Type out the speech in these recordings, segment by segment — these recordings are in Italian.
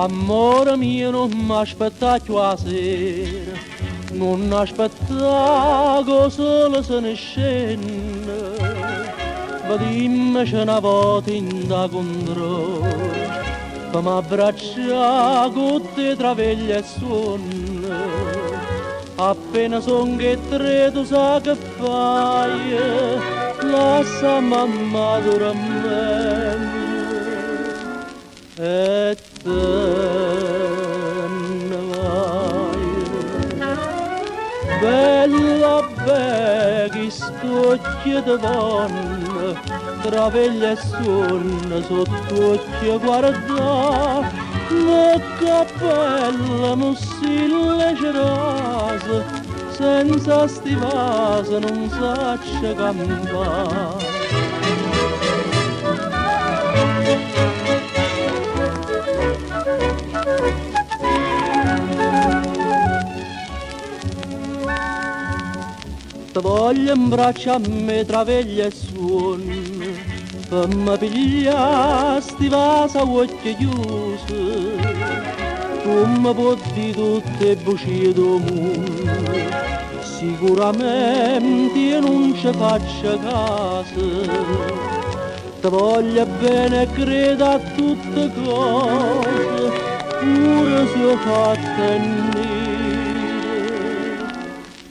Amore mio, non m'aspetta più a sera, non aspetta che solo se ne scende. Vedimmoci una volta in da contro, che m'abbraccia con te tra veglia e sonno. Appena son che tre tu sa che fai, lascia mamma dormendo e te ne vai. Bella beghi st'occhio di donna, tra veglia e sonno sotto occhio guarda, le capelle mussille cerase, senza stivase non saccia campare. Te voglio in braccio a me tra veglia e sonno, per mi pigliare sti vasi a occhi chiusi. Tu mi puoi dire tutte le bugie del mondo, sicuramente io non ci faccio caso. Te voglio bene e credo a tutte cose, pure se ho fatto nere.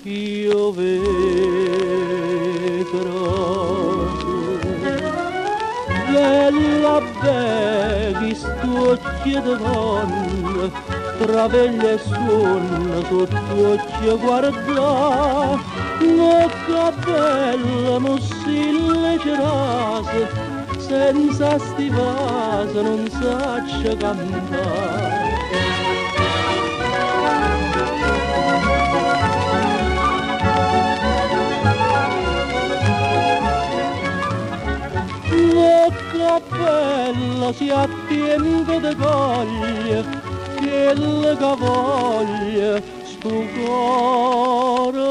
Io vedrò bella beghi st'occhio di donna, tra veglia e sonno sotto occhio guarda, le capelle mussille cerase, senza stivase non saccia campare. La cappella si attiende de coglie, che la cavoglia sto cuore